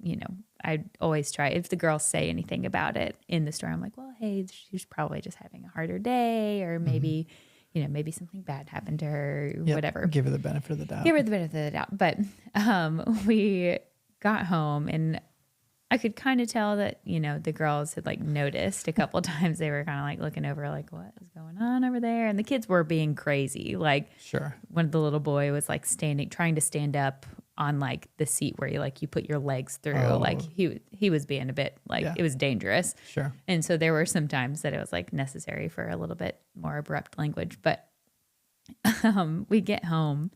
you know, I always try, if the girls say anything about it in the store, I'm like, well, hey, she's probably just having a harder day, or maybe, you know, maybe something bad happened to her, whatever. Give her the benefit of the doubt. Give her the benefit of the doubt. But we got home and I could kind of tell that, you know, the girls had like noticed a couple times. They were kind of like looking over like, what is going on over there? And the kids were being crazy. Like one of the little boy was like trying to stand up on like the seat where you put your legs through. Like he was being a bit like, it was dangerous. Sure. And so there were some times that it was like necessary for a little bit more abrupt language. But we get home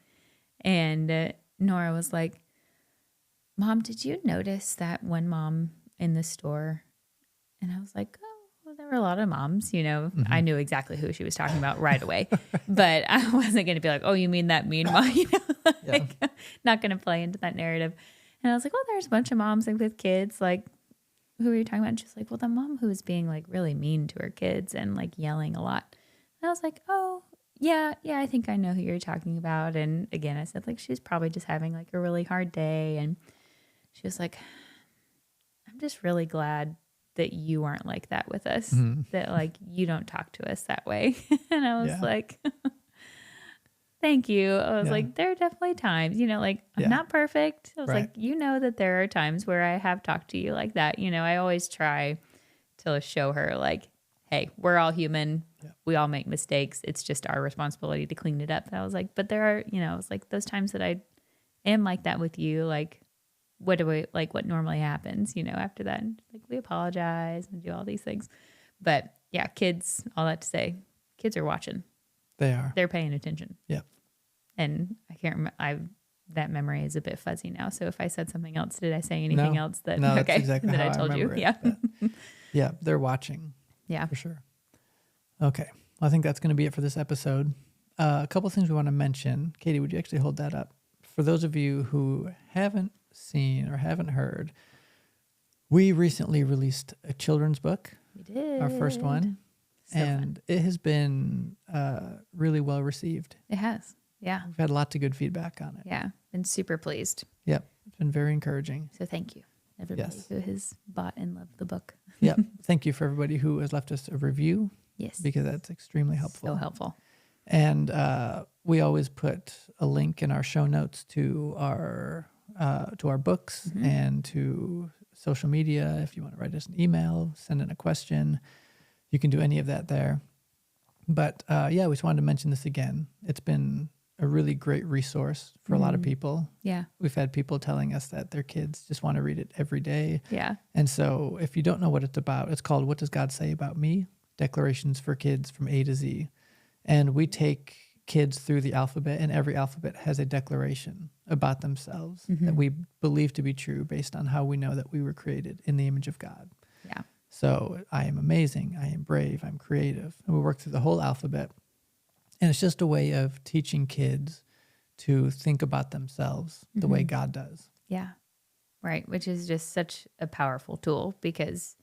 and Nora was like, Mom, did you notice that one mom in the store? And I was like, oh, well, there were a lot of moms, you know. I knew exactly who she was talking about right away. But I wasn't going to be like, oh, you mean that mean mom? You know, not going to play into that narrative. And I was like, well, there's a bunch of moms like with kids. Like, who are you talking about? And she's like, well, the mom who was being like really mean to her kids and like yelling a lot. And I was like, oh, yeah, I think I know who you're talking about. And again, I said, like, she's probably just having like a really hard day. And she was like, I'm just really glad that you aren't like that with us, that like you don't talk to us that way. And I was like, thank you. I was like, there are definitely times, you know, like I'm not perfect. I was like, you know that there are times where I have talked to you like that. You know, I always try to show her like, hey, we're all human. Yeah. We all make mistakes. It's just our responsibility to clean it up. And I was like, but there are, you know, it's like those times that I am like that with you, like, what normally happens, you know, after that, and like we apologize and do all these things. But yeah, kids, all that to say, kids are watching. They're paying attention. Yep. And I can't remember. That memory is a bit fuzzy now. So if I said something else, did I say anything else that? No, that's exactly that how I told you. It, yeah. Yeah, they're watching. Yeah, for sure. Okay, well, I think that's going to be it for this episode. A couple things we want to mention. Katie, would you actually hold that up for those of you who haven't seen or haven't heard? We recently released a children's book. We did. Our first one. And it has been really well received. It has. Yeah. We've had lots of good feedback on it. Yeah. Been super pleased. Yep. It's been very encouraging. So thank you, everybody who has bought and loved the book. Yep. Thank you for everybody who has left us a review. Yes. Because that's extremely helpful. So helpful. And we always put a link in our show notes to our books and to social media. If you want to write us an email, send in a question, you can do any of that there. But we just wanted to mention this again. It's been a really great resource for a lot of people. Yeah. We've had people telling us that their kids just want to read it every day. Yeah. And so if you don't know what it's about, it's called What Does God Say About Me? Declarations for Kids from A to Z. And we take kids through the alphabet, and every alphabet has a declaration about themselves that we believe to be true based on how we know that we were created in the image of God. Yeah. So I am amazing, I am brave, I'm creative. And we work through the whole alphabet. And it's just a way of teaching kids to think about themselves the way God does. Yeah. Right. Which is just such a powerful tool, because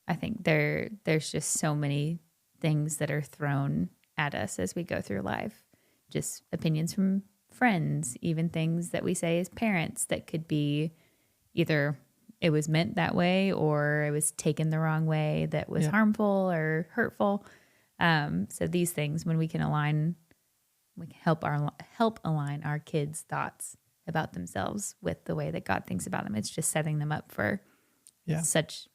I think there's just so many things that are thrown at us as we go through life. Just opinions from friends, even things that we say as parents that could be either it was meant that way or it was taken the wrong way that was harmful or hurtful. So these things, when we can align, we can help align our kids' thoughts about themselves with the way that God thinks about them. It's just setting them up for such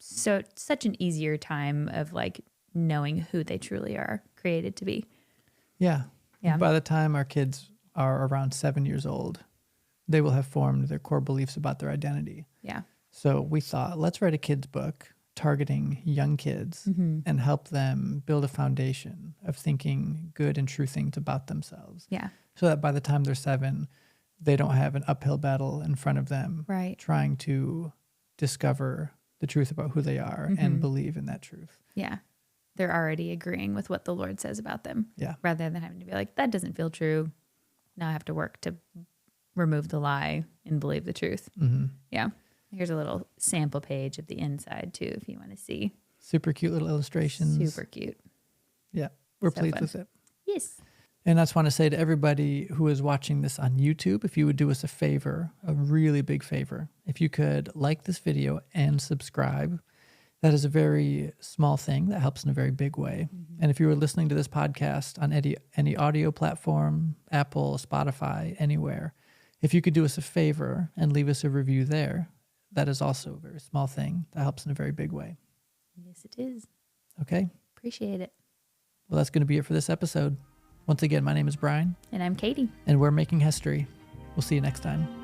such an easier time of like knowing who they truly are created to be. Yeah. By the time our kids are around 7 years old, they will have formed their core beliefs about their identity. Yeah. So we thought, let's write a kid's book targeting young kids and help them build a foundation of thinking good and true things about themselves. Yeah. So that by the time they're 7, they don't have an uphill battle in front of them, right, trying to discover the truth about who they are and believe in that truth. Yeah. They're already agreeing with what the Lord says about them. Yeah. Rather than having to be like, that doesn't feel true. Now I have to work to remove the lie and believe the truth. Mm-hmm. Yeah. Here's a little sample page of the inside too, if you want to see. Super cute little illustrations. Super cute. Yeah. We're pleased with it. Yes. And I just want to say to everybody who is watching this on YouTube, if you would do us a favor, a really big favor, if you could like this video and subscribe. That is a very small thing that helps in a very big way. Mm-hmm. And if you were listening to this podcast on any audio platform, Apple, Spotify, anywhere, if you could do us a favor and leave us a review there, that is also a very small thing that helps in a very big way. Yes, it is. Okay. Appreciate it. Well, that's going to be it for this episode. Once again, my name is Brian. And I'm Katie. And we're making history. We'll see you next time.